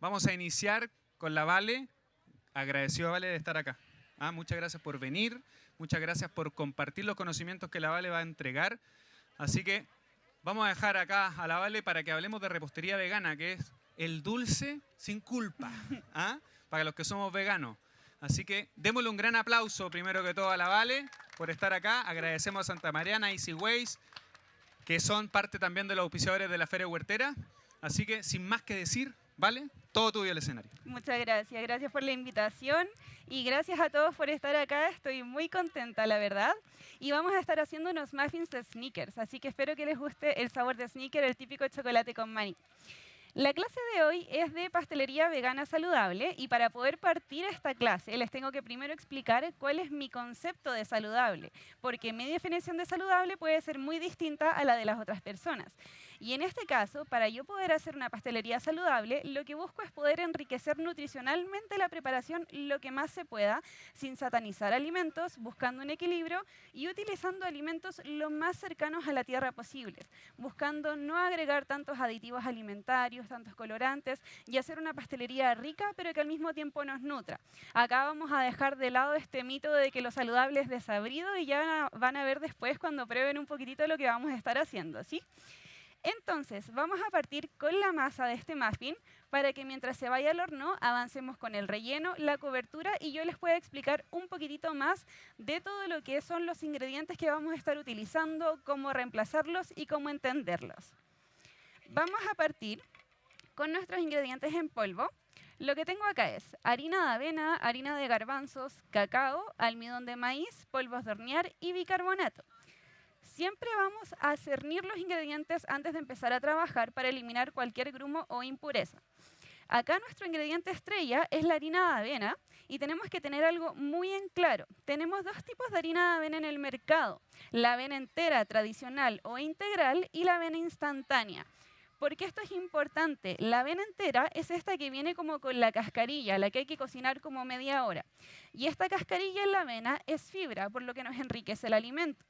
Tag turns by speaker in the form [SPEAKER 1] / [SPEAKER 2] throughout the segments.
[SPEAKER 1] Vamos a iniciar con la Vale. Agradecido a Vale de estar acá. Muchas gracias por venir, muchas gracias por compartir los conocimientos que la Vale va a entregar. Así que vamos a dejar acá a la Vale para que hablemos de repostería vegana, que es el dulce sin culpa, para los que somos veganos. Así que démosle un gran aplauso primero que todo a la Vale por estar acá. Agradecemos a Santa Mariana, Easy Ways, que son parte también de los auspiciadores de la Feria Huertera. Así que sin más que decir, Vale, todo tuyo el escenario.
[SPEAKER 2] Muchas gracias, gracias por la invitación y gracias a todos por estar acá. Estoy muy contenta, la verdad. Y vamos a estar haciendo unos muffins de Snickers, así que espero que les guste el sabor de Snickers, el típico chocolate con maní. La clase de hoy es de pastelería vegana saludable y para poder partir esta clase les tengo que primero explicar cuál es mi concepto de saludable, porque mi definición de saludable puede ser muy distinta a la de las otras personas. Y en este caso, para yo poder hacer una pastelería saludable, lo que busco es poder enriquecer nutricionalmente la preparación lo que más se pueda, sin satanizar alimentos, buscando un equilibrio y utilizando alimentos lo más cercanos a la tierra posibles, buscando no agregar tantos aditivos alimentarios, tantos colorantes y hacer una pastelería rica pero que al mismo tiempo nos nutra. Acá vamos a dejar de lado este mito de que lo saludable es desabrido y ya van a ver después cuando prueben un poquitito lo que vamos a estar haciendo, ¿sí? Entonces, vamos a partir con la masa de este muffin para que mientras se vaya al horno avancemos con el relleno, la cobertura y yo les pueda explicar un poquitito más de todo lo que son los ingredientes que vamos a estar utilizando, cómo reemplazarlos y cómo entenderlos. Vamos a partir con nuestros ingredientes en polvo. Lo que tengo acá es harina de avena, harina de garbanzos, cacao, almidón de maíz, polvos de hornear y bicarbonato. Siempre vamos a cernir los ingredientes antes de empezar a trabajar para eliminar cualquier grumo o impureza. Acá nuestro ingrediente estrella es la harina de avena y tenemos que tener algo muy en claro. Tenemos dos tipos de harina de avena en el mercado, la avena entera tradicional o integral y la avena instantánea. ¿Por qué esto es importante? La avena entera es esta que viene como con la cascarilla, la que hay que cocinar como media hora. Y esta cascarilla en la avena es fibra, por lo que nos enriquece el alimento.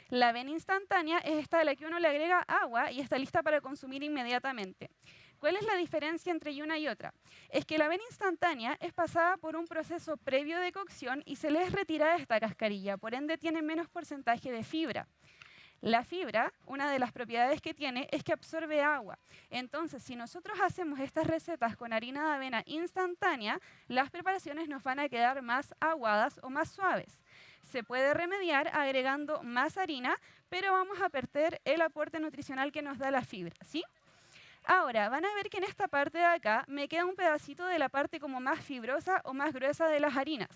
[SPEAKER 2] La avena instantánea es esta a la que uno le agrega agua y está lista para consumir inmediatamente. ¿Cuál es la diferencia entre una y otra? Es que la avena instantánea es pasada por un proceso previo de cocción y se le es retirada esta cascarilla, por ende tiene menos porcentaje de fibra. La fibra, una de las propiedades que tiene es que absorbe agua. Entonces, si nosotros hacemos estas recetas con harina de avena instantánea, las preparaciones nos van a quedar más aguadas o más suaves. Se puede remediar agregando más harina, pero vamos a perder el aporte nutricional que nos da la fibra, ¿sí? Ahora, van a ver que en esta parte de acá me queda un pedacito de la parte como más fibrosa o más gruesa de las harinas.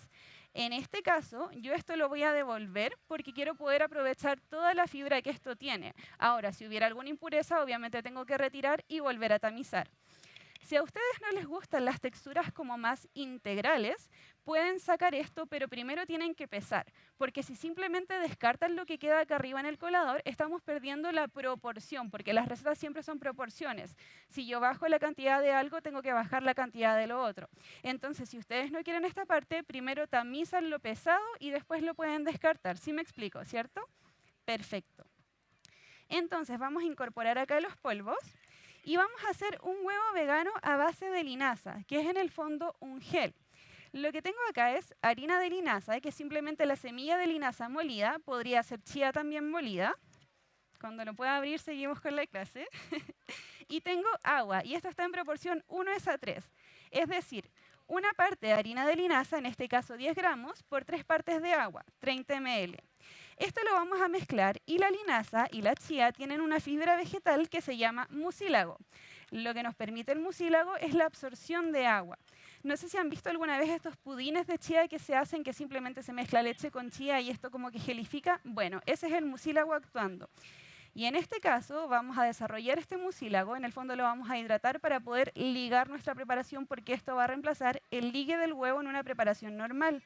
[SPEAKER 2] En este caso, yo esto lo voy a devolver porque quiero poder aprovechar toda la fibra que esto tiene. Ahora, si hubiera alguna impureza, obviamente tengo que retirar y volver a tamizar. Si a ustedes no les gustan las texturas como más integrales, pueden sacar esto, pero primero tienen que pesar, porque si simplemente descartan lo que queda acá arriba en el colador, estamos perdiendo la proporción, porque las recetas siempre son proporciones. Si yo bajo la cantidad de algo, tengo que bajar la cantidad de lo otro. Entonces, si ustedes no quieren esta parte, primero tamizan lo pesado y después lo pueden descartar. ¿Sí me explico, cierto? Perfecto. Entonces, vamos a incorporar acá los polvos. Y vamos a hacer un huevo vegano a base de linaza, que es en el fondo un gel. Lo que tengo acá es harina de linaza, que es simplemente la semilla de linaza molida, podría ser chía también molida. Cuando lo pueda abrir seguimos con la clase. Y tengo agua, y esto está en proporción 1:3. Es decir, una parte de harina de linaza, en este caso 10 gramos, por 3 partes de agua, 30 ml. Esto lo vamos a mezclar y la linaza y la chía tienen una fibra vegetal que se llama mucílago. Lo que nos permite el mucílago es la absorción de agua. No sé si han visto alguna vez estos pudines de chía que se hacen, que simplemente se mezcla leche con chía y esto como que gelifica. Bueno, ese es el mucílago actuando. Y en este caso vamos a desarrollar este mucílago, en el fondo lo vamos a hidratar para poder ligar nuestra preparación porque esto va a reemplazar el ligue del huevo en una preparación normal.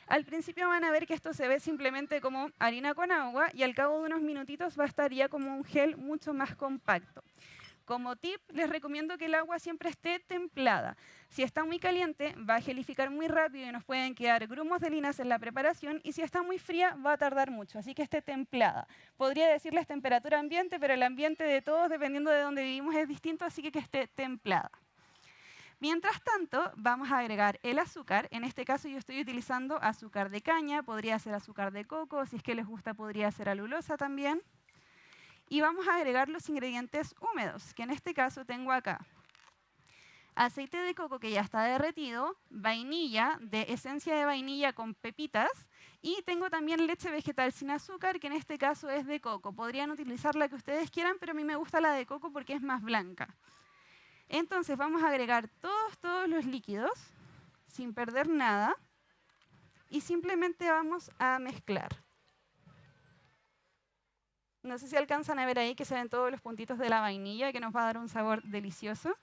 [SPEAKER 2] Al principio van a ver que esto se ve simplemente como harina con agua y al cabo de unos minutitos va a estar ya como un gel mucho más compacto. Como tip, les recomiendo que el agua siempre esté templada. Si está muy caliente, va a gelificar muy rápido y nos pueden quedar grumos de linaza en la preparación. Y si está muy fría, va a tardar mucho, así que esté templada. Podría decirles temperatura ambiente, pero el ambiente de todos, dependiendo de dónde vivimos, es distinto, así que esté templada. Mientras tanto, vamos a agregar el azúcar. En este caso yo estoy utilizando azúcar de caña, podría ser azúcar de coco, si es que les gusta podría ser alulosa también. Y vamos a agregar los ingredientes húmedos, que en este caso tengo acá aceite de coco que ya está derretido, vainilla, de esencia de vainilla con pepitas, y tengo también leche vegetal sin azúcar, que en este caso es de coco. Podrían utilizar la que ustedes quieran, pero a mí me gusta la de coco porque es más blanca. Entonces vamos a agregar todos los líquidos, sin perder nada, y simplemente vamos a mezclar. No sé si alcanzan a ver ahí que se ven todos los puntitos de la vainilla, que nos va a dar un sabor delicioso.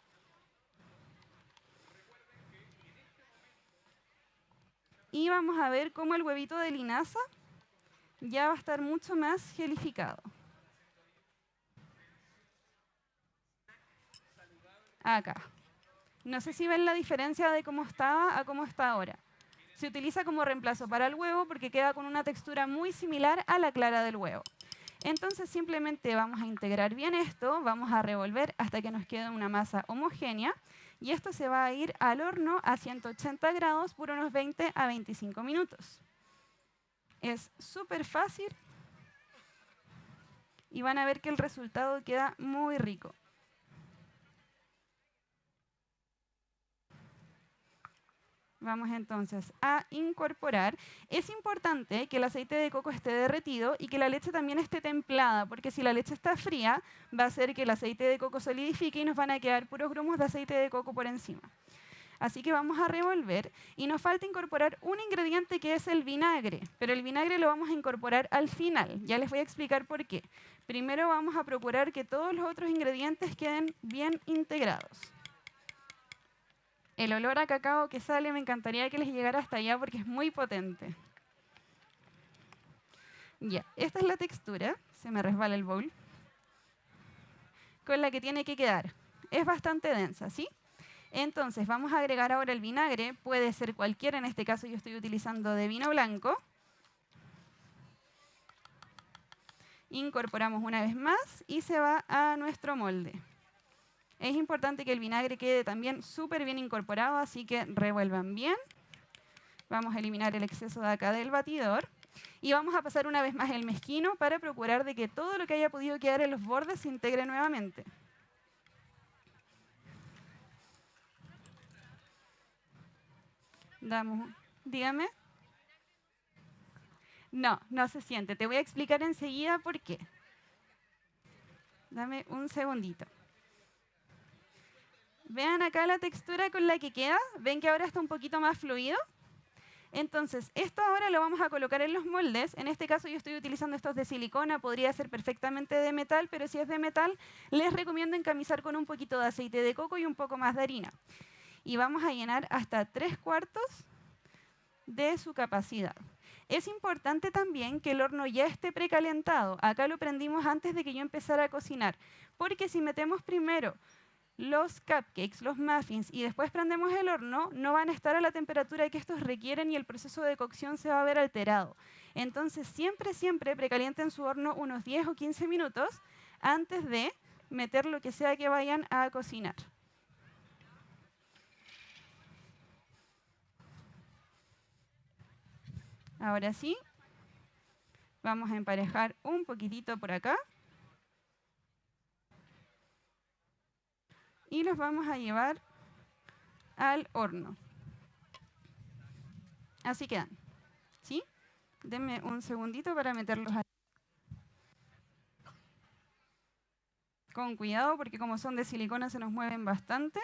[SPEAKER 2] Y vamos a ver cómo el huevito de linaza ya va a estar mucho más gelificado. Acá. No sé si ven la diferencia de cómo estaba a cómo está ahora. Se utiliza como reemplazo para el huevo porque queda con una textura muy similar a la clara del huevo. Entonces simplemente vamos a integrar bien esto, vamos a revolver hasta que nos quede una masa homogénea y esto se va a ir al horno a 180 grados por unos 20 a 25 minutos. Es súper fácil y van a ver que el resultado queda muy rico. Vamos entonces a incorporar. Es importante que el aceite de coco esté derretido y que la leche también esté templada, porque si la leche está fría, va a hacer que el aceite de coco solidifique y nos van a quedar puros grumos de aceite de coco por encima. Así que vamos a revolver y nos falta incorporar un ingrediente que es el vinagre, pero el vinagre lo vamos a incorporar al final. Ya les voy a explicar por qué. Primero vamos a procurar que todos los otros ingredientes queden bien integrados. El olor a cacao que sale me encantaría que les llegara hasta allá porque es muy potente. Ya, esta es la textura, se me resbala el bowl, con la que tiene que quedar. Es bastante densa, ¿sí? Entonces vamos a agregar ahora el vinagre, puede ser cualquiera, en este caso yo estoy utilizando de vino blanco. Incorporamos una vez más y se va a nuestro molde. Es importante que el vinagre quede también súper bien incorporado, así que revuelvan bien. Vamos a eliminar el exceso de acá del batidor. Y vamos a pasar una vez más el mezquino para procurar de que todo lo que haya podido quedar en los bordes se integre nuevamente. Dígame. No, no se siente. Te voy a explicar enseguida por qué. Dame un segundito. Vean acá la textura con la que queda. ¿Ven que ahora está un poquito más fluido? Entonces, esto ahora lo vamos a colocar en los moldes. En este caso yo estoy utilizando estos de silicona, podría ser perfectamente de metal, pero si es de metal, les recomiendo encamisar con un poquito de aceite de coco y un poco más de harina. Y vamos a llenar hasta 3/4 de su capacidad. Es importante también que el horno ya esté precalentado. Acá lo prendimos antes de que yo empezara a cocinar, porque si metemos primero los cupcakes, los muffins, y después prendemos el horno, no van a estar a la temperatura que estos requieren y el proceso de cocción se va a ver alterado. Entonces, siempre precalienten su horno unos 10 o 15 minutos antes de meter lo que sea que vayan a cocinar. Ahora sí, vamos a emparejar un poquitito por acá. Y los vamos a llevar al horno. Así quedan, ¿sí? Denme un segundito para meterlos ahí. Con cuidado porque como son de silicona se nos mueven bastante.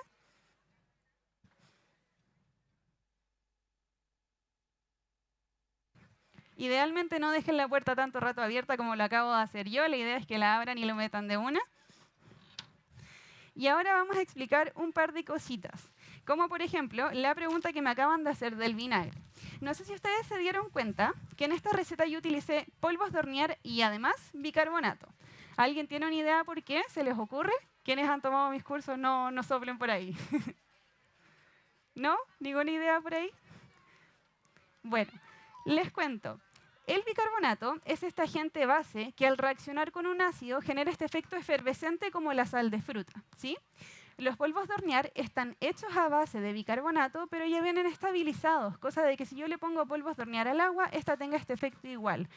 [SPEAKER 2] Idealmente no dejen la puerta tanto rato abierta como lo acabo de hacer yo. La idea es que la abran y lo metan de una. Y ahora vamos a explicar un par de cositas, como por ejemplo la pregunta que me acaban de hacer del vinagre. No sé si ustedes se dieron cuenta que en esta receta yo utilicé polvos de hornear y además bicarbonato. ¿Alguien tiene una idea por qué? ¿Se les ocurre? ¿Quiénes han tomado mis cursos no soplen por ahí? ¿No? ¿Ninguna idea por ahí? Bueno, les cuento. El bicarbonato es este agente base que al reaccionar con un ácido genera este efecto efervescente como la sal de fruta, ¿sí? Los polvos de hornear están hechos a base de bicarbonato, pero ya vienen estabilizados, cosa de que si yo le pongo polvos de hornear al agua, esta tenga este efecto igual.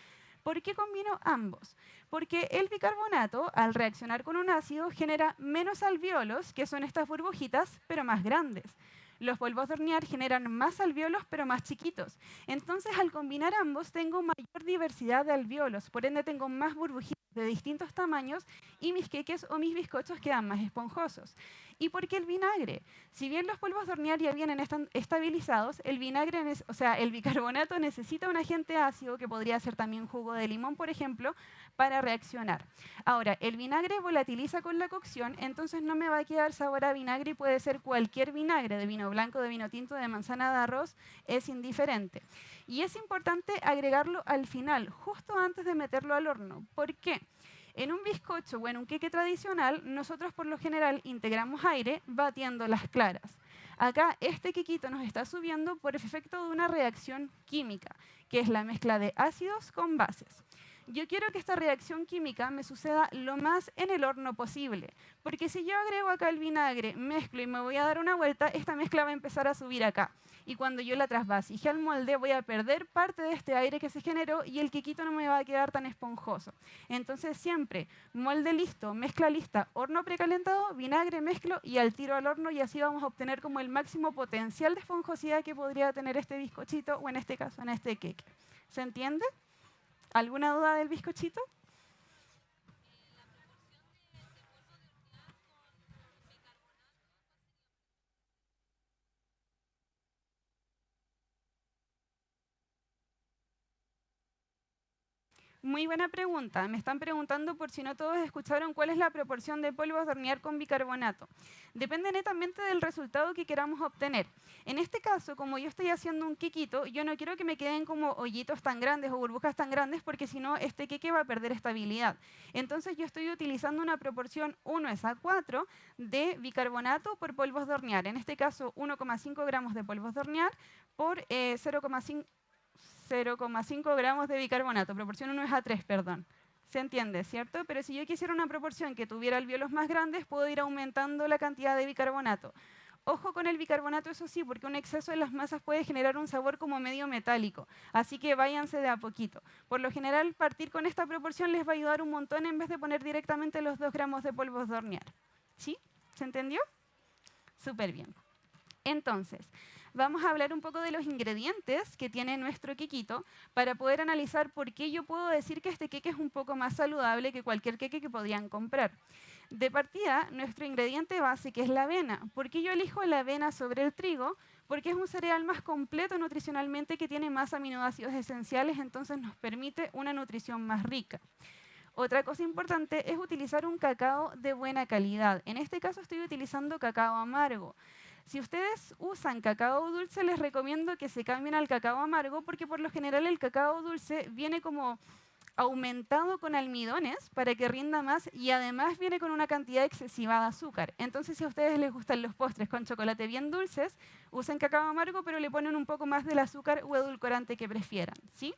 [SPEAKER 2] ¿Por qué combino ambos? Porque el bicarbonato, al reaccionar con un ácido, genera menos alvéolos, que son estas burbujitas, pero más grandes. Los polvos de hornear generan más alvéolos, pero más chiquitos. Entonces, al combinar ambos, tengo mayor diversidad de alvéolos, por ende tengo más burbujitas de distintos tamaños y mis queques o mis bizcochos quedan más esponjosos. ¿Y por qué el vinagre? Si bien los polvos de hornear ya vienen estabilizados, el vinagre, o sea, el bicarbonato necesita un agente ácido, que podría ser también jugo de limón, por ejemplo, para reaccionar. Ahora, el vinagre volatiliza con la cocción, entonces no me va a quedar sabor a vinagre y puede ser cualquier vinagre, de vino blanco, de vino tinto, de manzana, de arroz, es indiferente. Y es importante agregarlo al final, justo antes de meterlo al horno. ¿Por qué? En un bizcocho o en un queque tradicional, nosotros por lo general integramos aire batiendo las claras. Acá este quequito nos está subiendo por efecto de una reacción química, que es la mezcla de ácidos con bases. Yo quiero que esta reacción química me suceda lo más en el horno posible, porque si yo agrego acá el vinagre, mezclo y me voy a dar una vuelta, esta mezcla va a empezar a subir acá. Y cuando yo la trasvasije al molde, voy a perder parte de este aire que se generó y el quequito no me va a quedar tan esponjoso. Entonces siempre, molde listo, mezcla lista, horno precalentado, vinagre, mezclo y al tiro al horno, y así vamos a obtener como el máximo potencial de esponjosidad que podría tener este bizcochito o en este caso en este queque. ¿Se entiende? ¿Alguna duda del bizcochito? Muy buena pregunta. Me están preguntando por si no todos escucharon cuál es la proporción de polvos de hornear con bicarbonato. Depende netamente del resultado que queramos obtener. En este caso, como yo estoy haciendo un quequito, yo no quiero que me queden como hoyitos tan grandes o burbujas tan grandes, porque si no, este queque va a perder estabilidad. Entonces yo estoy utilizando una proporción 1:4 de bicarbonato por polvos de hornear. En este caso, 1,5 gramos de polvos de hornear por 0,5 gramos de bicarbonato, proporción 1:3, perdón. Se entiende, ¿cierto? Pero si yo quisiera una proporción que tuviera alvéolos más grandes, puedo ir aumentando la cantidad de bicarbonato. Ojo con el bicarbonato, eso sí, porque un exceso en las masas puede generar un sabor como medio metálico, así que váyanse de a poquito. Por lo general, partir con esta proporción les va a ayudar un montón en vez de poner directamente los 2 gramos de polvos de hornear. ¿Sí? ¿Se entendió? Súper bien. Entonces, vamos a hablar un poco de los ingredientes que tiene nuestro quequito para poder analizar por qué yo puedo decir que este queque es un poco más saludable que cualquier queque que podrían comprar. De partida, nuestro ingrediente base, que es la avena. ¿Por qué yo elijo la avena sobre el trigo? Porque es un cereal más completo nutricionalmente, que tiene más aminoácidos esenciales, entonces nos permite una nutrición más rica. Otra cosa importante es utilizar un cacao de buena calidad. En este caso estoy utilizando cacao amargo. Si ustedes usan cacao dulce, les recomiendo que se cambien al cacao amargo, porque por lo general el cacao dulce viene como aumentado con almidones para que rinda más, y además viene con una cantidad excesiva de azúcar. Entonces, si a ustedes les gustan los postres con chocolate bien dulces, usen cacao amargo, pero le ponen un poco más del azúcar o edulcorante que prefieran, ¿sí?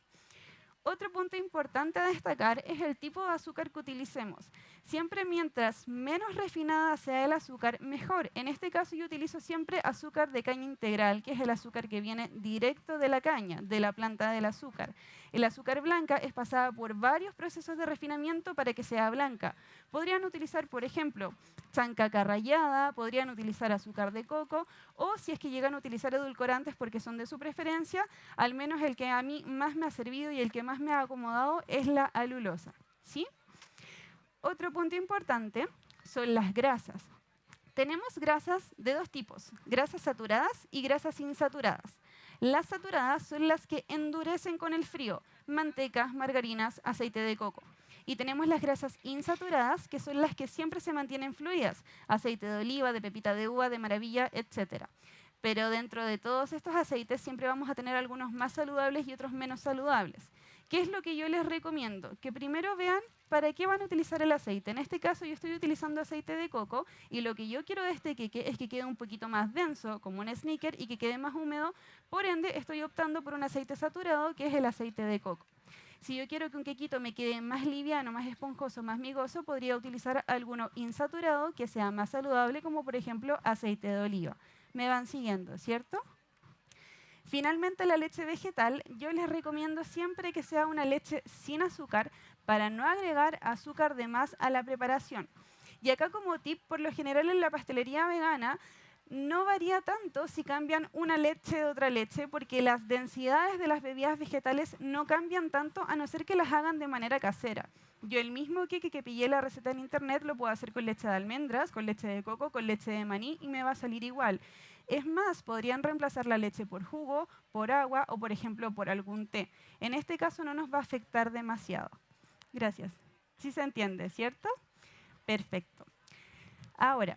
[SPEAKER 2] Otro punto importante a destacar es el tipo de azúcar que utilicemos. Siempre mientras menos refinada sea el azúcar, mejor. En este caso yo utilizo siempre azúcar de caña integral, que es el azúcar que viene directo de la caña, de la planta del azúcar. El azúcar blanca es pasada por varios procesos de refinamiento para que sea blanca. Podrían utilizar, por ejemplo, chancaca rallada, podrían utilizar azúcar de coco, o si es que llegan a utilizar edulcorantes porque son de su preferencia, al menos el que a mí más me ha servido y el que más me ha acomodado es la alulosa, ¿sí? Otro punto importante son las grasas. Tenemos grasas de dos tipos, grasas saturadas y grasas insaturadas. Las saturadas son las que endurecen con el frío, mantecas, margarinas, aceite de coco. Y tenemos las grasas insaturadas, que son las que siempre se mantienen fluidas, aceite de oliva, de pepita de uva, de maravilla, etc. Pero dentro de todos estos aceites siempre vamos a tener algunos más saludables y otros menos saludables. ¿Qué es lo que yo les recomiendo? Que primero vean para qué van a utilizar el aceite. En este caso yo estoy utilizando aceite de coco, y lo que yo quiero de este queque es que quede un poquito más denso, como un sneaker, y que quede más húmedo. Por ende, estoy optando por un aceite saturado, que es el aceite de coco. Si yo quiero que un quequito me quede más liviano, más esponjoso, más migoso, podría utilizar alguno insaturado que sea más saludable, como por ejemplo aceite de oliva. Me van siguiendo, ¿cierto? Finalmente, la leche vegetal, yo les recomiendo siempre que sea una leche sin azúcar para no agregar azúcar de más a la preparación. Y acá como tip, por lo general en la pastelería vegana, no varía tanto si cambian una leche de otra leche, porque las densidades de las bebidas vegetales no cambian tanto a no ser que las hagan de manera casera. Yo el mismo que pillé la receta en internet lo puedo hacer con leche de almendras, con leche de coco, con leche de maní y me va a salir igual. Es más, podrían reemplazar la leche por jugo, por agua o, por ejemplo, por algún té. En este caso no nos va a afectar demasiado. Gracias. ¿Sí se entiende, cierto? Perfecto. Ahora,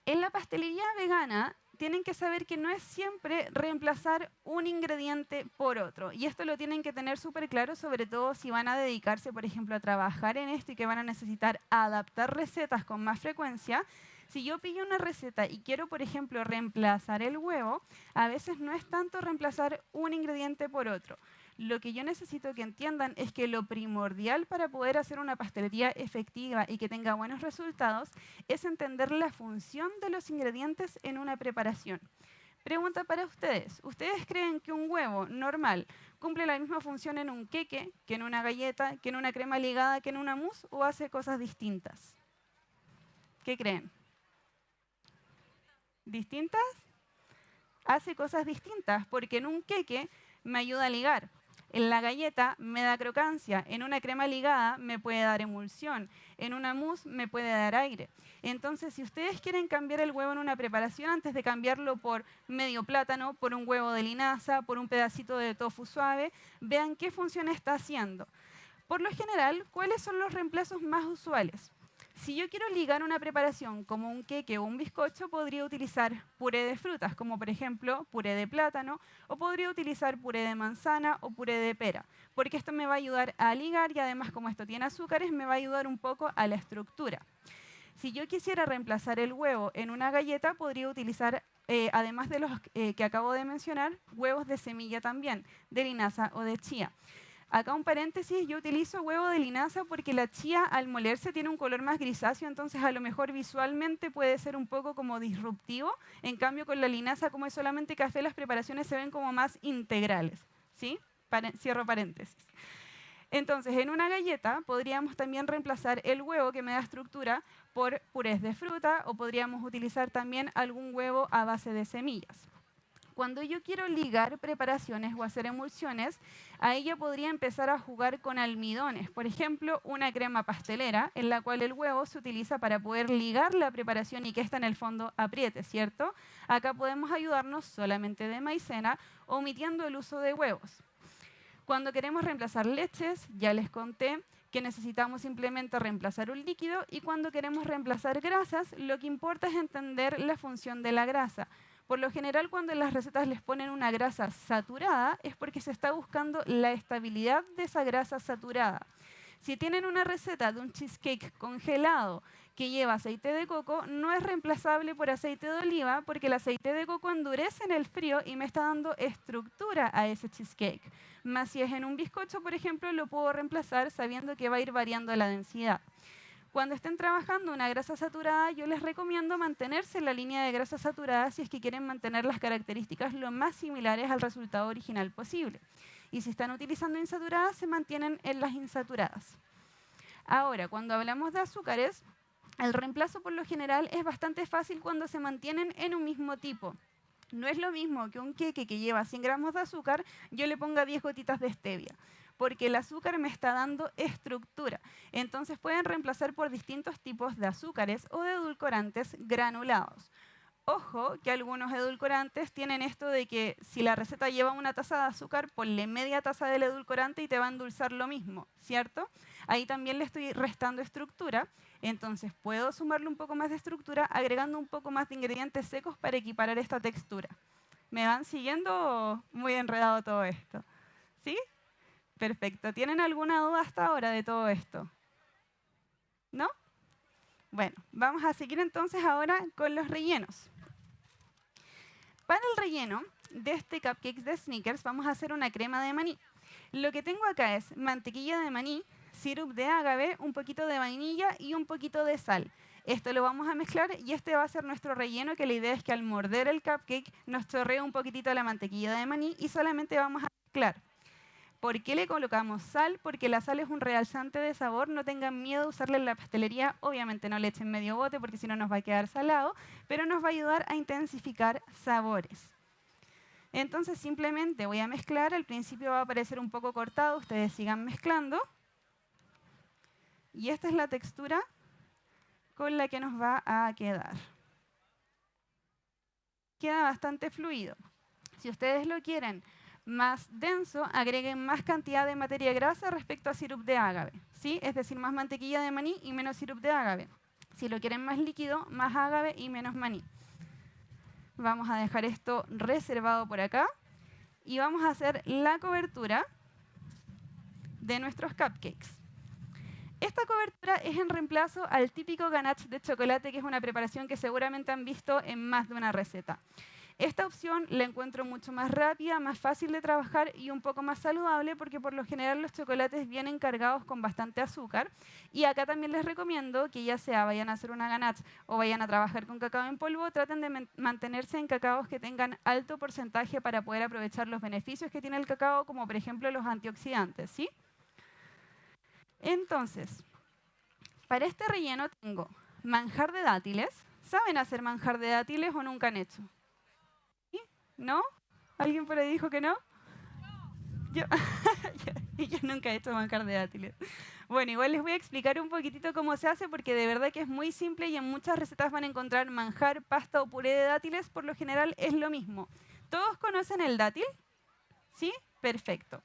[SPEAKER 2] en la pastelería vegana tienen que saber que no es siempre reemplazar un ingrediente por otro. Y esto lo tienen que tener súper claro, sobre todo si van a dedicarse, por ejemplo, a trabajar en esto y que van a necesitar adaptar recetas con más frecuencia. Si yo pillo una receta y quiero, por ejemplo, reemplazar el huevo, a veces no es tanto reemplazar un ingrediente por otro. Lo que yo necesito que entiendan es que lo primordial para poder hacer una pastelería efectiva y que tenga buenos resultados es entender la función de los ingredientes en una preparación. Pregunta para ustedes. ¿Ustedes creen que un huevo normal cumple la misma función en un queque, que en una galleta, que en una crema ligada, que en una mousse o hace cosas distintas? ¿Qué creen? ¿Distintas? Hace cosas distintas porque en un queque me ayuda a ligar. En la galleta me da crocancia, en una crema ligada me puede dar emulsión, en una mousse me puede dar aire. Entonces, si ustedes quieren cambiar el huevo en una preparación, antes de cambiarlo por medio plátano, por un huevo de linaza, por un pedacito de tofu suave, vean qué función está haciendo. Por lo general, ¿cuáles son los reemplazos más usuales? Si yo quiero ligar una preparación como un queque o un bizcocho, podría utilizar puré de frutas, como por ejemplo puré de plátano, o podría utilizar puré de manzana o puré de pera, porque esto me va a ayudar a ligar y además como esto tiene azúcares, me va a ayudar un poco a la estructura. Si yo quisiera reemplazar el huevo en una galleta, podría utilizar, además de los que acabo de mencionar, huevos de semilla también, de linaza o de chía. Acá un paréntesis, yo utilizo huevo de linaza porque la chía al molerse tiene un color más grisáceo, entonces a lo mejor visualmente puede ser un poco como disruptivo. En cambio con la linaza, como es solamente café, las preparaciones se ven como más integrales. ¿Sí? Cierro paréntesis. Entonces, en una galleta podríamos también reemplazar el huevo que me da estructura por purés de fruta o podríamos utilizar también algún huevo a base de semillas. Cuando yo quiero ligar preparaciones o hacer emulsiones, ahí yo podría empezar a jugar con almidones. Por ejemplo, una crema pastelera en la cual el huevo se utiliza para poder ligar la preparación y que ésta en el fondo apriete, ¿cierto? Acá podemos ayudarnos solamente de maicena, omitiendo el uso de huevos. Cuando queremos reemplazar leches, ya les conté que necesitamos simplemente reemplazar un líquido y cuando queremos reemplazar grasas, lo que importa es entender la función de la grasa. Por lo general, cuando en las recetas les ponen una grasa saturada, es porque se está buscando la estabilidad de esa grasa saturada. Si tienen una receta de un cheesecake congelado que lleva aceite de coco, no es reemplazable por aceite de oliva porque el aceite de coco endurece en el frío y me está dando estructura a ese cheesecake. Más si es en un bizcocho, por ejemplo, lo puedo reemplazar sabiendo que va a ir variando la densidad. Cuando estén trabajando una grasa saturada, yo les recomiendo mantenerse en la línea de grasa saturada si es que quieren mantener las características lo más similares al resultado original posible. Y si están utilizando insaturadas, se mantienen en las insaturadas. Ahora, cuando hablamos de azúcares, el reemplazo por lo general es bastante fácil cuando se mantienen en un mismo tipo. No es lo mismo que un queque que lleva 100 gramos de azúcar, yo le ponga 10 gotitas de stevia, porque el azúcar me está dando estructura. Entonces pueden reemplazar por distintos tipos de azúcares o de edulcorantes granulados. Ojo que algunos edulcorantes tienen esto de que si la receta lleva una taza de azúcar, ponle media taza del edulcorante y te va a endulzar lo mismo, ¿cierto? Ahí también le estoy restando estructura, entonces puedo sumarle un poco más de estructura agregando un poco más de ingredientes secos para equiparar esta textura. ¿Me van siguiendo o muy enredado todo esto? ¿Sí? Perfecto. ¿Tienen alguna duda hasta ahora de todo esto? ¿No? Bueno, vamos a seguir entonces ahora con los rellenos. Para el relleno de este cupcake de Snickers vamos a hacer una crema de maní. Lo que tengo acá es mantequilla de maní, sirup de ágave, un poquito de vainilla y un poquito de sal. Esto lo vamos a mezclar y este va a ser nuestro relleno, que la idea es que al morder el cupcake nos chorree un poquitito la mantequilla de maní y solamente vamos a mezclar. ¿Por qué le colocamos sal? Porque la sal es un realzante de sabor, no tengan miedo de usarla en la pastelería, obviamente no le echen medio bote porque si no nos va a quedar salado, pero nos va a ayudar a intensificar sabores. Entonces simplemente voy a mezclar, al principio va a parecer un poco cortado, ustedes sigan mezclando. Y esta es la textura con la que nos va a quedar. Queda bastante fluido. Si ustedes lo quieren más denso, agreguen más cantidad de materia grasa respecto a sirup de ágave, ¿sí? Es decir, más mantequilla de maní y menos sirup de ágave. Si lo quieren más líquido, más ágave y menos maní. Vamos a dejar esto reservado por acá y vamos a hacer la cobertura de nuestros cupcakes. Esta cobertura es en reemplazo al típico ganache de chocolate, que es una preparación que seguramente han visto en más de una receta. Esta opción la encuentro mucho más rápida, más fácil de trabajar y un poco más saludable porque por lo general los chocolates vienen cargados con bastante azúcar. Y acá también les recomiendo que ya sea vayan a hacer una ganache o vayan a trabajar con cacao en polvo, traten de mantenerse en cacaos que tengan alto porcentaje para poder aprovechar los beneficios que tiene el cacao, como por ejemplo los antioxidantes, ¿sí? Entonces, para este relleno tengo manjar de dátiles. ¿Saben hacer manjar de dátiles o nunca han hecho? ¿Sí? ¿No? ¿Alguien por ahí dijo que no? Yo, yo nunca he hecho manjar de dátiles. Bueno, igual les voy a explicar un poquitito cómo se hace porque de verdad que es muy simple y en muchas recetas van a encontrar manjar, pasta o puré de dátiles. Por lo general es lo mismo. ¿Todos conocen el dátil? ¿Sí? Perfecto.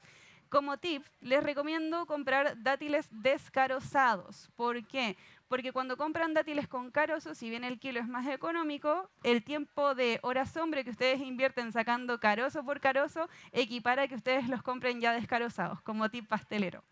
[SPEAKER 2] Como tip, les recomiendo comprar dátiles descarozados. ¿Por qué? Porque cuando compran dátiles con carozo, si bien el kilo es más económico, el tiempo de horas hombre que ustedes invierten sacando carozo por carozo equipara a que ustedes los compren ya descarozados, como tip pastelero.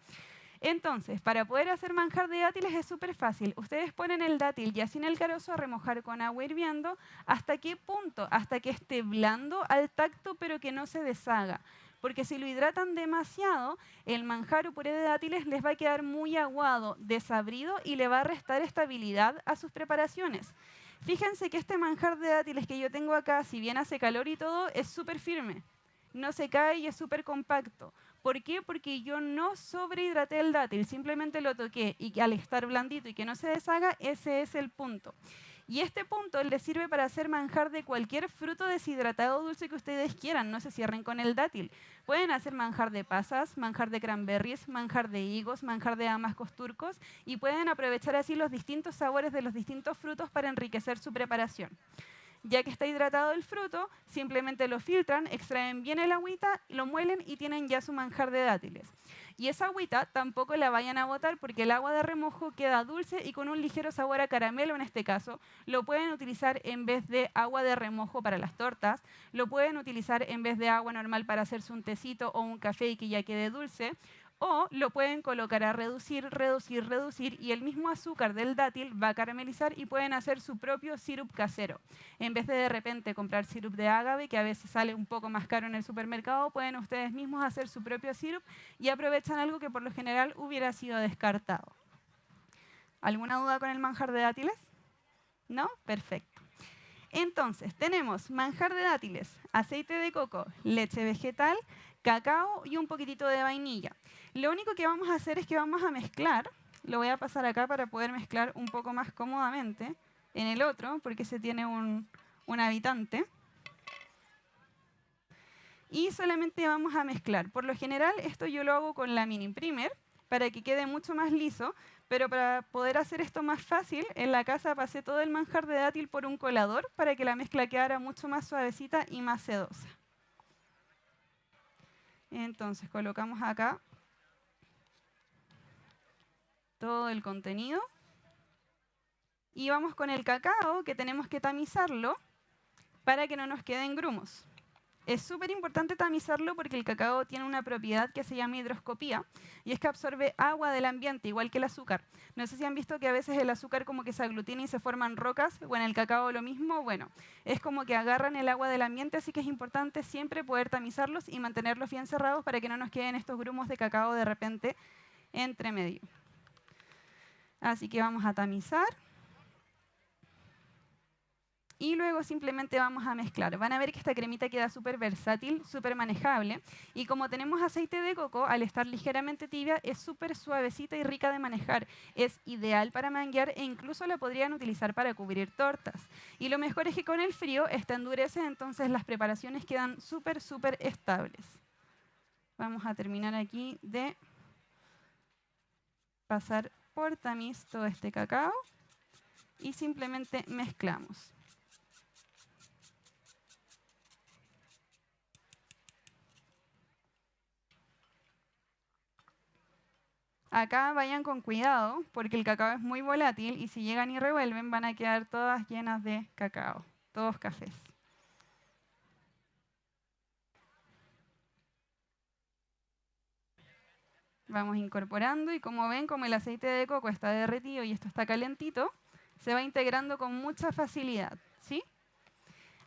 [SPEAKER 2] Entonces, para poder hacer manjar de dátiles es súper fácil. Ustedes ponen el dátil ya sin el carozo a remojar con agua hirviendo. ¿Hasta qué punto? Hasta que esté blando al tacto, pero que no se deshaga. Porque si lo hidratan demasiado, el manjar o puré de dátiles les va a quedar muy aguado, desabrido y le va a restar estabilidad a sus preparaciones. Fíjense que este manjar de dátiles que yo tengo acá, si bien hace calor y todo, es súper firme. No se cae y es súper compacto. ¿Por qué? Porque yo no sobrehidraté el dátil, simplemente lo toqué y al estar blandito y que no se deshaga, ese es el punto. Y este punto les sirve para hacer manjar de cualquier fruto deshidratado dulce que ustedes quieran, no se cierren con el dátil. Pueden hacer manjar de pasas, manjar de cranberries, manjar de higos, manjar de damascos turcos y pueden aprovechar así los distintos sabores de los distintos frutos para enriquecer su preparación. Ya que está hidratado el fruto, simplemente lo filtran, extraen bien el agüita, lo muelen y tienen ya su manjar de dátiles. Y esa agüita tampoco la vayan a botar porque el agua de remojo queda dulce y con un ligero sabor a caramelo en este caso. Lo pueden utilizar en vez de agua de remojo para las tortas, lo pueden utilizar en vez de agua normal para hacerse un tecito o un café y que ya quede dulce. O lo pueden colocar a reducir, reducir, reducir y el mismo azúcar del dátil va a caramelizar y pueden hacer su propio sirup casero. En vez de repente comprar sirup de ágave, que a veces sale un poco más caro en el supermercado, pueden ustedes mismos hacer su propio sirup y aprovechan algo que por lo general hubiera sido descartado. ¿Alguna duda con el manjar de dátiles? ¿No? Perfecto. Entonces, tenemos manjar de dátiles, aceite de coco, leche vegetal, cacao y un poquitito de vainilla. Lo único que vamos a hacer es que vamos a mezclar, lo voy a pasar acá para poder mezclar un poco más cómodamente en el otro, porque se tiene un habitante. Y solamente vamos a mezclar. Por lo general, esto yo lo hago con la mini primer para que quede mucho más liso, pero para poder hacer esto más fácil, en la casa pasé todo el manjar de dátil por un colador para que la mezcla quedara mucho más suavecita y más sedosa. Entonces colocamos acá todo el contenido y vamos con el cacao, que tenemos que tamizarlo para que no nos queden grumos. Es súper importante tamizarlo porque el cacao tiene una propiedad que se llama higroscopía y es que absorbe agua del ambiente, igual que el azúcar. No sé si han visto que a veces el azúcar como que se aglutina y se forman rocas, o en el cacao lo mismo. Bueno, es como que agarran el agua del ambiente, así que es importante siempre poder tamizarlos y mantenerlos bien cerrados para que no nos queden estos grumos de cacao de repente entre medio. Así que vamos a tamizar. Y luego simplemente vamos a mezclar. Van a ver que esta cremita queda súper versátil, súper manejable. Y como tenemos aceite de coco, al estar ligeramente tibia, es súper suavecita y rica de manejar. Es ideal para manguear e incluso la podrían utilizar para cubrir tortas. Y lo mejor es que con el frío esta endurece, entonces las preparaciones quedan súper, súper estables. Vamos a terminar aquí de pasar por tamiz todo este cacao y simplemente mezclamos. Acá vayan con cuidado porque el cacao es muy volátil y si llegan y revuelven van a quedar todas llenas de cacao, todos cafés. Vamos incorporando y como ven, como el aceite de coco está derretido y esto está calentito, se va integrando con mucha facilidad, ¿sí?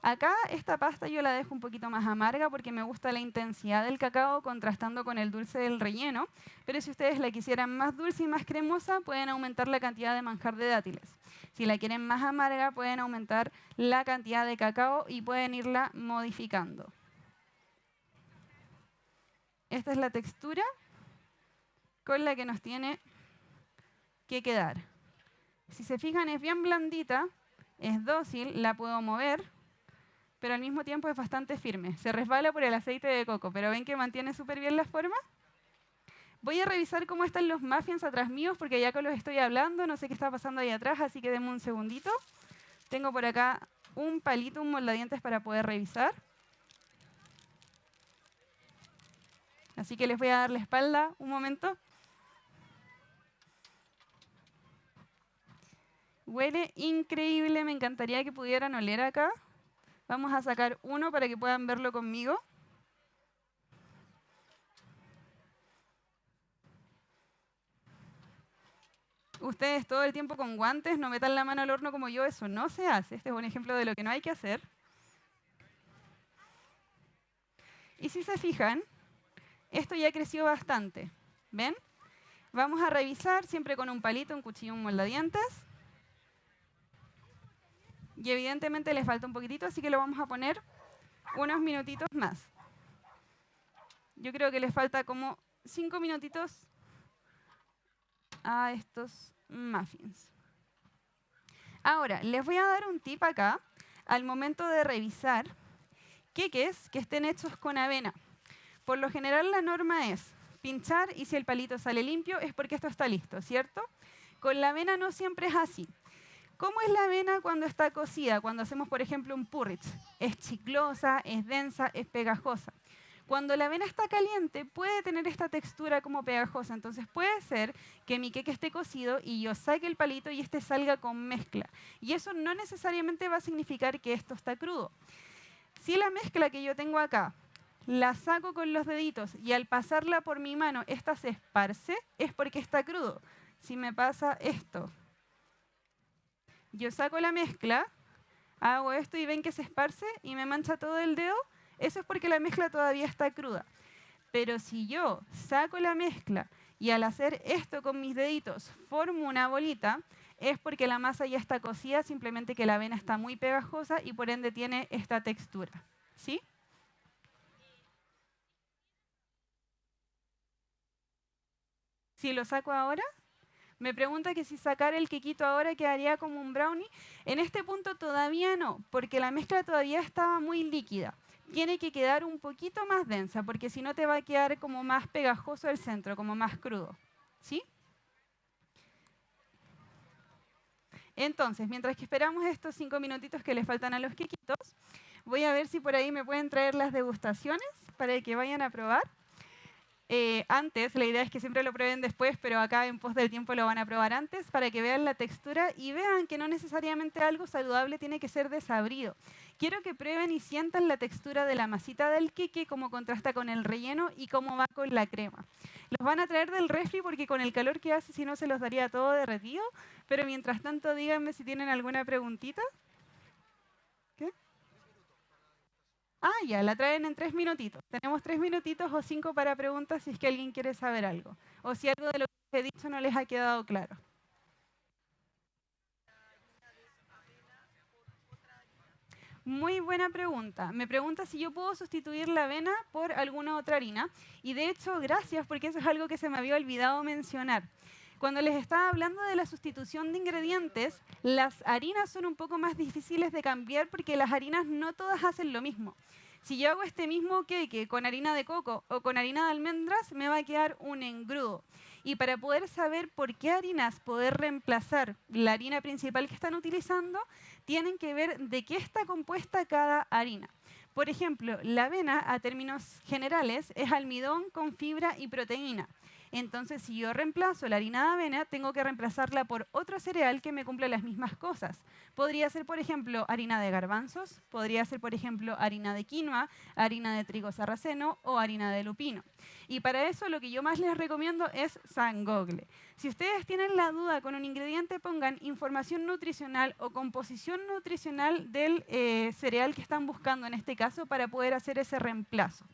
[SPEAKER 2] Acá esta pasta yo la dejo un poquito más amarga porque me gusta la intensidad del cacao contrastando con el dulce del relleno, pero si ustedes la quisieran más dulce y más cremosa, pueden aumentar la cantidad de manjar de dátiles. Si la quieren más amarga, pueden aumentar la cantidad de cacao y pueden irla modificando. Esta es la textura con la que nos tiene que quedar. Si se fijan, es bien blandita, es dócil, la puedo mover, pero al mismo tiempo es bastante firme. Se resbala por el aceite de coco, pero ven que mantiene súper bien la forma. Voy a revisar cómo están los muffins atrás míos, porque ya que los estoy hablando, no sé qué está pasando ahí atrás, así que denme un segundito. Tengo por acá un palito, un moldadientes para poder revisar. Así que les voy a dar la espalda un momento. Huele increíble, me encantaría que pudieran oler acá. Vamos a sacar uno para que puedan verlo conmigo. Ustedes todo el tiempo con guantes, no metan la mano al horno como yo, eso no se hace. Este es un ejemplo de lo que no hay que hacer. Y si se fijan, esto ya creció bastante. ¿Ven? Vamos a revisar siempre con un palito, un cuchillo, un moldadientes. Y evidentemente le falta un poquitito, así que lo vamos a poner unos minutitos más. Yo creo que les falta como 5 minutitos a estos muffins. Ahora, les voy a dar un tip acá al momento de revisar queques que estén hechos con avena. Por lo general la norma es pinchar y si el palito sale limpio es porque esto está listo, ¿cierto? Con la avena no siempre es así. ¿Cómo es la avena cuando está cocida? Cuando hacemos, por ejemplo, un porridge. Es chiclosa, es densa, es pegajosa. Cuando la avena está caliente puede tener esta textura como pegajosa, entonces puede ser que mi queque esté cocido y yo saque el palito y este salga con mezcla. Y eso no necesariamente va a significar que esto está crudo. Si la mezcla que yo tengo acá la saco con los deditos y al pasarla por mi mano esta se esparce, es porque está crudo. Si me pasa esto, yo saco la mezcla, hago esto y ven que se esparce y me mancha todo el dedo, eso es porque la mezcla todavía está cruda. Pero si yo saco la mezcla y al hacer esto con mis deditos formo una bolita, es porque la masa ya está cocida, simplemente que la avena está muy pegajosa y por ende tiene esta textura. ¿Sí? Si lo saco ahora, me pregunta que si sacar el quequito ahora quedaría como un brownie. En este punto todavía no, porque la mezcla todavía estaba muy líquida. Tiene que quedar un poquito más densa, porque si no te va a quedar como más pegajoso el centro, como más crudo. ¿Sí? Entonces, mientras que esperamos estos 5 minutitos que les faltan a los quequitos, voy a ver si por ahí me pueden traer las degustaciones para que vayan a probar. Antes, la idea es que siempre lo prueben después, pero acá en pos del tiempo lo van a probar antes para que vean la textura y vean que no necesariamente algo saludable tiene que ser desabrido, Quiero que prueben y sientan la textura de la masita del queque, cómo contrasta con el relleno y cómo va con la crema. Los van a traer del refri porque con el calor que hace, si no, se los daría todo derretido. Pero mientras tanto, díganme si tienen alguna preguntita. ¿Qué? Ah, ya, la traen en 3 minutitos. Tenemos 3 minutitos o 5 para preguntas si es que alguien quiere saber algo. O si algo de lo que he dicho no les ha quedado claro. Muy buena pregunta. Me pregunta si yo puedo sustituir la avena por alguna otra harina. Y de hecho, gracias, porque eso es algo que se me había olvidado mencionar. Cuando les estaba hablando de la sustitución de ingredientes, las harinas son un poco más difíciles de cambiar porque las harinas no todas hacen lo mismo. Si yo hago este mismo cake con harina de coco o con harina de almendras, me va a quedar un engrudo. Y para poder saber por qué harinas poder reemplazar la harina principal que están utilizando, tienen que ver de qué está compuesta cada harina. Por ejemplo, la avena, a términos generales, es almidón con fibra y proteína. Entonces, si yo reemplazo la harina de avena, tengo que reemplazarla por otro cereal que me cumple las mismas cosas. Podría ser, por ejemplo, harina de garbanzos, podría ser, por ejemplo, harina de quinoa, harina de trigo sarraceno o harina de lupino. Y para eso lo que yo más les recomiendo es San Google. Si ustedes tienen la duda con un ingrediente, pongan información nutricional o composición nutricional del cereal que están buscando en este caso para poder hacer ese reemplazo.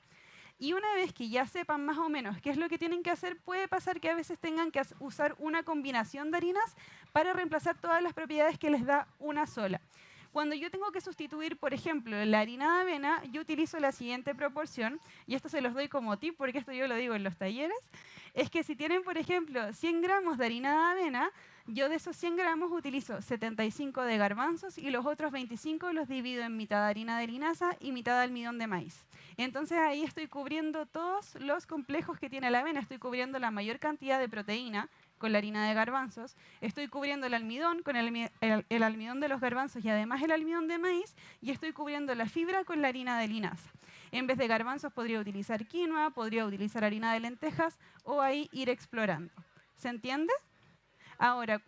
[SPEAKER 2] Y una vez que ya sepan más o menos qué es lo que tienen que hacer, puede pasar que a veces tengan que usar una combinación de harinas para reemplazar todas las propiedades que les da una sola. Cuando yo tengo que sustituir, por ejemplo, la harina de avena, yo utilizo la siguiente proporción, y esto se los doy como tip, porque esto yo lo digo en los talleres, es que si tienen, por ejemplo, 100 gramos de harina de avena, yo de esos 100 gramos utilizo 75 de garbanzos y los otros 25 los divido en mitad de harina de linaza y mitad de almidón de maíz. Entonces ahí estoy cubriendo todos los complejos que tiene la avena, estoy cubriendo la mayor cantidad de proteína con la harina de garbanzos, estoy cubriendo el almidón con el almidón de los garbanzos y además el almidón de maíz, y estoy cubriendo la fibra con la harina de linaza. En vez de garbanzos podría utilizar quinoa, podría utilizar harina de lentejas o ahí ir explorando. ¿Se entiende? Ahora,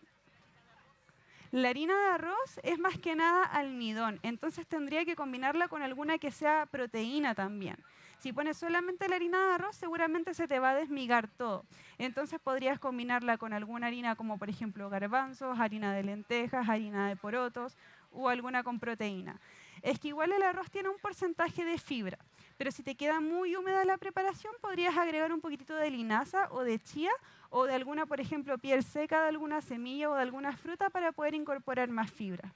[SPEAKER 2] la harina de arroz es más que nada almidón, entonces tendría que combinarla con alguna que sea proteína también. Si pones solamente la harina de arroz, seguramente se te va a desmigar todo. Entonces podrías combinarla con alguna harina como por ejemplo garbanzos, harina de lentejas, harina de porotos o alguna con proteína. Es que igual el arroz tiene un porcentaje de fibra, pero si te queda muy húmeda la preparación, podrías agregar un poquitito de linaza o de chía o de alguna, por ejemplo, piel seca de alguna semilla o de alguna fruta para poder incorporar más fibra.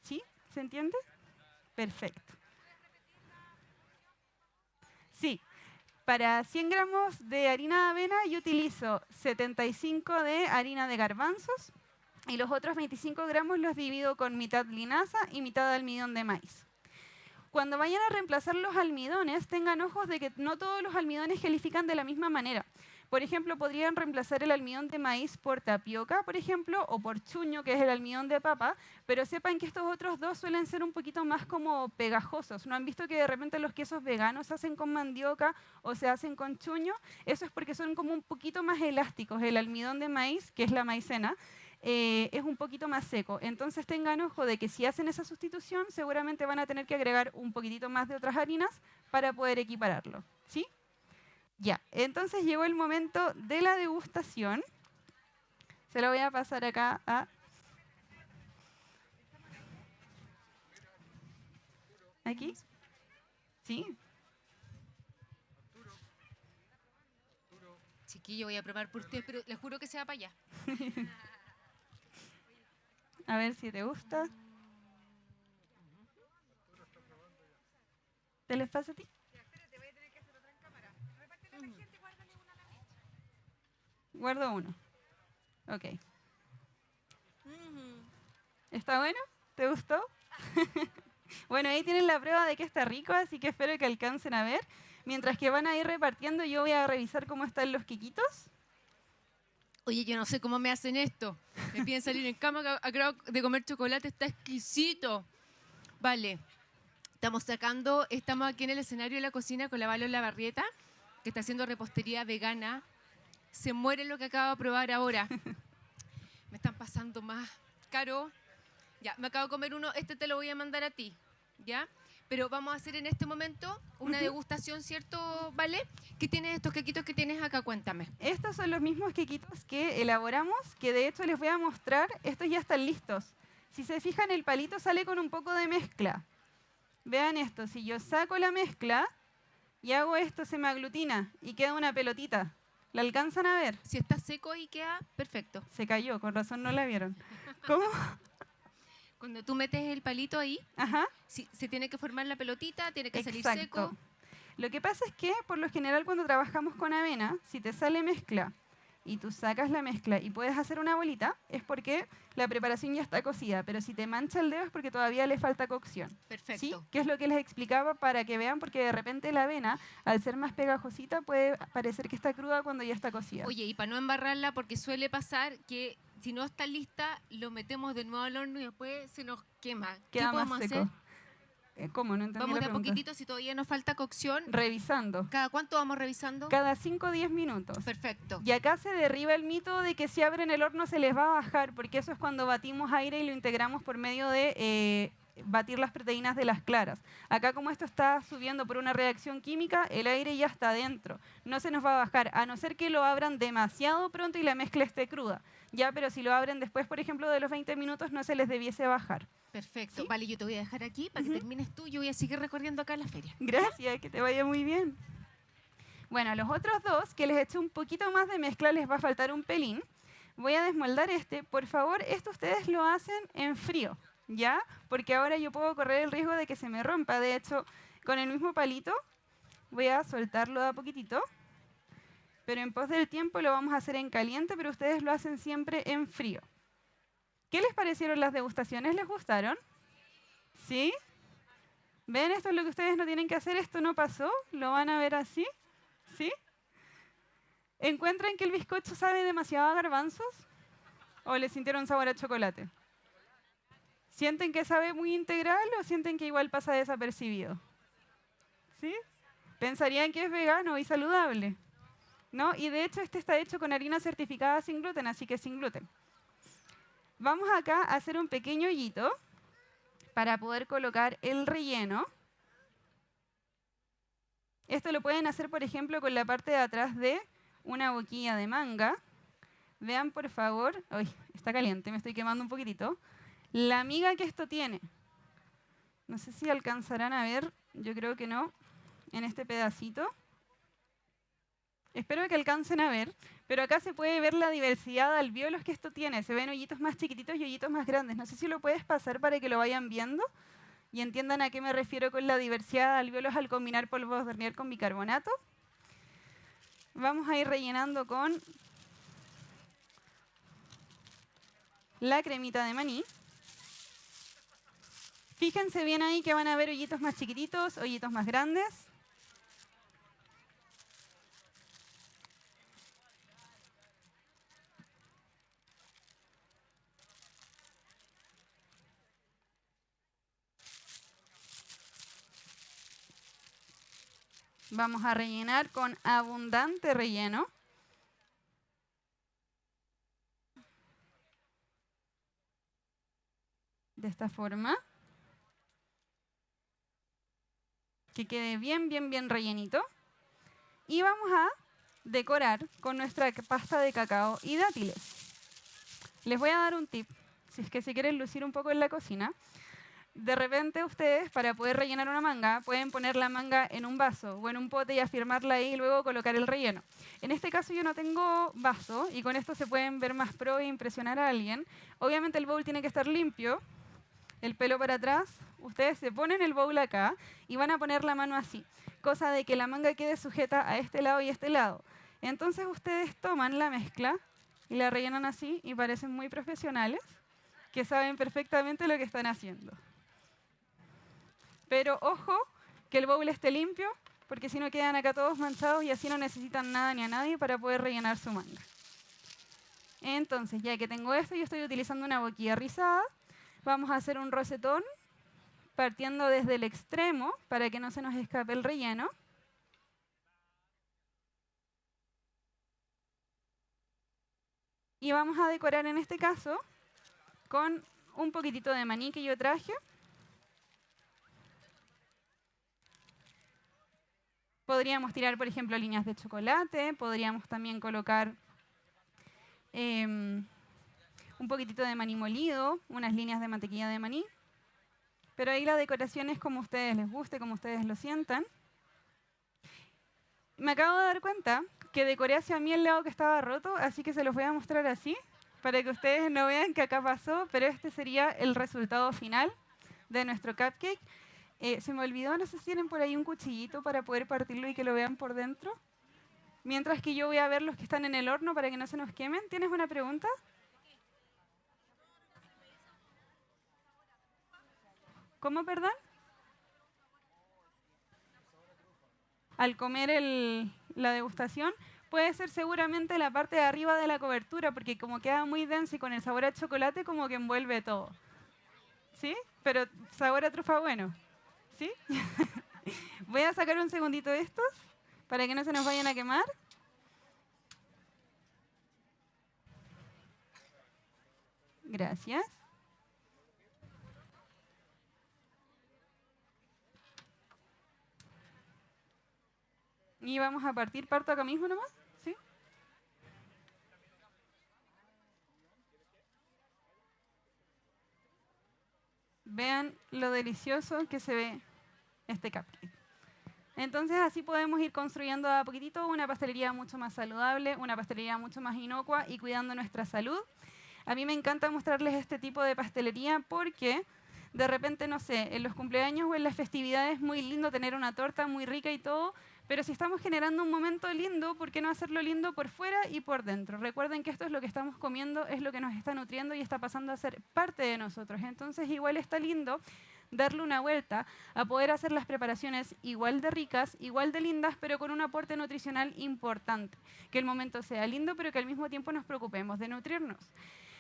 [SPEAKER 2] ¿Sí? ¿Se entiende? Perfecto. Sí, para 100 gramos de harina de avena yo utilizo 75 de harina de garbanzos y los otros 25 gramos los divido con mitad linaza y mitad de almidón de maíz. Cuando vayan a reemplazar los almidones, tengan ojos de que no todos los almidones gelifican de la misma manera. Por ejemplo, podrían reemplazar el almidón de maíz por tapioca, por ejemplo, o por chuño, que es el almidón de papa, pero sepan que estos otros dos suelen ser un poquito más como pegajosos. ¿No han visto que de repente los quesos veganos se hacen con mandioca o se hacen con chuño? Eso es porque son como un poquito más elásticos. El almidón de maíz, que es la maicena, es un poquito más seco. Entonces tengan ojo de que si hacen esa sustitución, seguramente van a tener que agregar un poquitito más de otras harinas para poder equipararlo. ¿Sí? Ya, entonces llegó el momento de la degustación. Se lo voy a pasar acá a... ¿Aquí? ¿Sí?
[SPEAKER 3] Chiquillo, voy a probar por ustedes, pero les juro que se va para allá.
[SPEAKER 2] A ver si te gusta. ¿Te les pasa a ti? Guardo uno. Ok. ¿Está bueno? ¿Te gustó? Bueno, ahí tienen la prueba de que está rico, así que espero que alcancen a ver. Mientras que van a ir repartiendo, yo voy a revisar cómo están los quiquitos.
[SPEAKER 3] Oye, yo no sé cómo me hacen esto. Me piden salir en cama de comer chocolate, está exquisito. Vale, estamos aquí en el escenario de la cocina con la Valo Lavarrieta, que está haciendo repostería vegana. Se muere lo que acabo de probar ahora. Me están pasando más caro. Ya, me acabo de comer uno, este te lo voy a mandar a ti. ¿ya? Pero vamos a hacer en este momento una degustación, ¿cierto, Vale? ¿Qué tienes estos quequitos que tienes acá? Cuéntame.
[SPEAKER 2] Estos son los mismos quequitos que elaboramos, que de hecho les voy a mostrar. Estos ya están listos. Si se fijan, el palito sale con un poco de mezcla. Vean esto, si yo saco la mezcla y hago esto, se me aglutina y queda una pelotita. ¿La alcanzan a ver?
[SPEAKER 3] Si está seco y queda perfecto.
[SPEAKER 2] Se cayó, con razón no la vieron. ¿Cómo?
[SPEAKER 3] Cuando tú metes el palito ahí,
[SPEAKER 2] Ajá.
[SPEAKER 3] se tiene que formar la pelotita, tiene que salir
[SPEAKER 2] Exacto.
[SPEAKER 3] seco.
[SPEAKER 2] Lo que pasa es que, por lo general, cuando trabajamos con avena, si te sale mezcla y tú sacas la mezcla y puedes hacer una bolita, es porque la preparación ya está cocida. Pero si te mancha el dedo es porque todavía le falta cocción.
[SPEAKER 3] Perfecto.
[SPEAKER 2] ¿Sí? Que es lo que les explicaba para que vean, porque de repente la avena, al ser más pegajosita, puede parecer que está cruda cuando ya está cocida.
[SPEAKER 3] Oye, y para no embarrarla, porque suele pasar que si no está lista, lo metemos de nuevo al horno y después se nos quema.
[SPEAKER 2] Queda
[SPEAKER 3] ¿Qué podemos
[SPEAKER 2] más seco.
[SPEAKER 3] hacer?
[SPEAKER 2] ¿Cómo? No entendí
[SPEAKER 3] Vamos
[SPEAKER 2] la
[SPEAKER 3] de a
[SPEAKER 2] pregunta.
[SPEAKER 3] poquitito, si todavía nos falta cocción.
[SPEAKER 2] Revisando.
[SPEAKER 3] ¿Cada cuánto vamos revisando?
[SPEAKER 2] Cada 5 o 10 minutos.
[SPEAKER 3] Perfecto.
[SPEAKER 2] Y acá se derriba el mito de que si abren el horno se les va a bajar, porque eso es cuando batimos aire y lo integramos por medio de batir las proteínas de las claras. Acá, como esto está subiendo por una reacción química, el aire ya está dentro. No se nos va a bajar, a no ser que lo abran demasiado pronto y la mezcla esté cruda. Ya, pero si lo abren después, por ejemplo, de los 20 minutos, no se les debiese bajar.
[SPEAKER 3] Perfecto.
[SPEAKER 2] ¿Sí?
[SPEAKER 3] Vale, yo te voy a dejar aquí para que termines tú. Yo voy a seguir recorriendo acá la feria.
[SPEAKER 2] Gracias, que te vaya muy bien. Bueno, a los otros dos, que les eché un poquito más de mezcla, les va a faltar un pelín. Voy a desmoldar este. Por favor, esto ustedes lo hacen en frío, ¿ya? Porque ahora yo puedo correr el riesgo de que se me rompa. De hecho, con el mismo palito voy a soltarlo de a poquitito. Pero en pos del tiempo lo vamos a hacer en caliente, pero ustedes lo hacen siempre en frío. ¿Qué les parecieron las degustaciones? ¿Les gustaron? ¿Sí? ¿Ven? Esto es lo que ustedes no tienen que hacer. Esto no pasó. ¿Lo van a ver así? ¿Sí? ¿Encuentran que el bizcocho sabe demasiado a garbanzos? ¿O le sintieron sabor a chocolate? ¿Sienten que sabe muy integral o sienten que igual pasa desapercibido? ¿Sí? ¿Pensarían que es vegano y saludable? ¿No? Y de hecho este está hecho con harina certificada sin gluten, así que sin gluten. Vamos acá a hacer un pequeño hoyito para poder colocar el relleno. Esto lo pueden hacer, por ejemplo, con la parte de atrás de una boquilla de manga. Vean, por favor. Uy, está caliente, me estoy quemando un poquitito. La miga que esto tiene. No sé si alcanzarán a ver, yo creo que no, en este pedacito. Espero que alcancen a ver, pero acá se puede ver la diversidad de alvéolos que esto tiene. Se ven hoyitos más chiquititos y hoyitos más grandes. No sé si lo puedes pasar para que lo vayan viendo y entiendan a qué me refiero con la diversidad de alvéolos al combinar polvos de hornear con bicarbonato. Vamos a ir rellenando con la cremita de maní. Fíjense bien ahí que van a ver hoyitos más chiquititos, hoyitos más grandes. Vamos a rellenar con abundante relleno. De esta forma. Que quede bien, bien, bien rellenito. Y vamos a decorar con nuestra pasta de cacao y dátiles. Les voy a dar un tip, si es que se quieren lucir un poco en la cocina. De repente ustedes, para poder rellenar una manga, pueden poner la manga en un vaso o en un pote y afirmarla ahí y luego colocar el relleno. En este caso yo no tengo vaso y con esto se pueden ver más pro e impresionar a alguien. Obviamente el bowl tiene que estar limpio, el pelo para atrás. Ustedes se ponen el bowl acá y van a poner la mano así, cosa de que la manga quede sujeta a este lado y este lado. Entonces ustedes toman la mezcla y la rellenan así y parecen muy profesionales, que saben perfectamente lo que están haciendo. Pero ojo, que el bowl esté limpio, porque si no quedan acá todos manchados y así no necesitan nada ni a nadie para poder rellenar su manga. Entonces, ya que tengo esto, yo estoy utilizando una boquilla rizada. Vamos a hacer un rosetón, partiendo desde el extremo para que no se nos escape el relleno. Y vamos a decorar en este caso con un poquitito de maní que yo traje. Podríamos tirar, por ejemplo, líneas de chocolate, podríamos también colocar un poquitito de maní molido, unas líneas de mantequilla de maní. Pero ahí la decoración es como a ustedes les guste, como ustedes lo sientan. Me acabo de dar cuenta que decoré hacia mí el lado que estaba roto, así que se los voy a mostrar así, para que ustedes no vean que acá pasó, pero este sería el resultado final de nuestro cupcake. Se me olvidó, no sé si tienen por ahí un cuchillito para poder partirlo y que lo vean por dentro. Mientras que yo voy a ver los que están en el horno para que no se nos quemen. ¿Tienes una pregunta? ¿Cómo, perdón? Al comer la degustación, puede ser seguramente la parte de arriba de la cobertura, porque como queda muy denso y con el sabor a chocolate, como que envuelve todo. ¿Sí? Pero sabor a trufa bueno. ¿Sí? Voy a sacar un segundito de estos para que no se nos vayan a quemar. Gracias. Y vamos a parto acá mismo nomás, ¿sí? Vean lo delicioso que se ve este cupcake. Entonces así podemos ir construyendo a poquitito una pastelería mucho más saludable, una pastelería mucho más inocua y cuidando nuestra salud. A mí me encanta mostrarles este tipo de pastelería porque de repente, no sé, en los cumpleaños o en las festividades es muy lindo tener una torta muy rica y todo, pero si estamos generando un momento lindo, ¿por qué no hacerlo lindo por fuera y por dentro? Recuerden que esto es lo que estamos comiendo, es lo que nos está nutriendo y está pasando a ser parte de nosotros. Entonces igual está lindo darle una vuelta a poder hacer las preparaciones igual de ricas, igual de lindas, pero con un aporte nutricional importante. Que el momento sea lindo, pero que al mismo tiempo nos preocupemos de nutrirnos.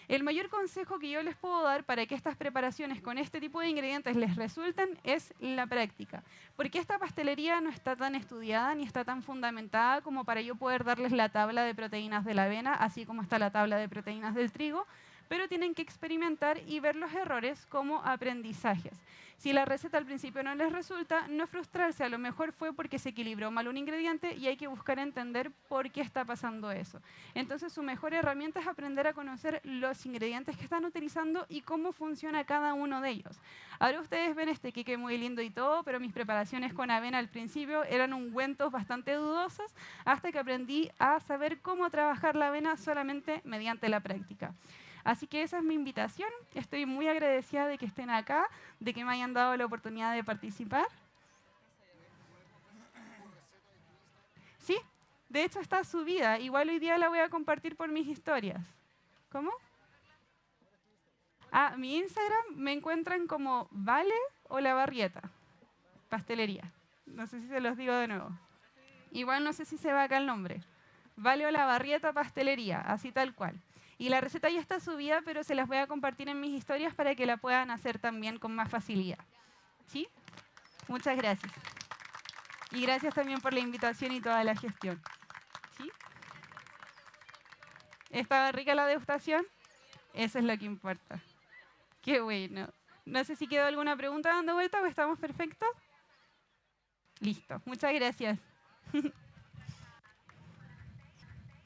[SPEAKER 2] El mayor consejo que yo les puedo dar para que estas preparaciones con este tipo de ingredientes les resulten es la práctica. Porque esta pastelería no está tan estudiada ni está tan fundamentada como para yo poder darles la tabla de proteínas de la avena, así como está la tabla de proteínas del trigo, pero tienen que experimentar y ver los errores como aprendizajes. Si la receta al principio no les resulta, no frustrarse, a lo mejor fue porque se equilibró mal un ingrediente y hay que buscar entender por qué está pasando eso. Entonces su mejor herramienta es aprender a conocer los ingredientes que están utilizando y cómo funciona cada uno de ellos. Ahora ustedes ven este queque muy lindo y todo, pero mis preparaciones con avena al principio eran ungüentos bastante dudosos hasta que aprendí a saber cómo trabajar la avena solamente mediante la práctica. Así que esa es mi invitación. Estoy muy agradecida de que estén acá, de que me hayan dado la oportunidad de participar. Sí, de hecho está subida. Igual hoy día la voy a compartir por mis historias. ¿Cómo? Ah, mi Instagram me encuentran como Vale o La Barrieta, pastelería. No sé si se los digo de nuevo. Igual no sé si se va acá el nombre. Vale o La Barrieta, pastelería, así tal cual. Y la receta ya está subida, pero se las voy a compartir en mis historias para que la puedan hacer también con más facilidad. ¿Sí? Muchas gracias. Y gracias también por la invitación y toda la gestión. ¿Sí? ¿Estaba rica la degustación? Eso es lo que importa. Qué bueno. No sé si quedó alguna pregunta dando vuelta o estamos perfectos. Listo. Muchas gracias.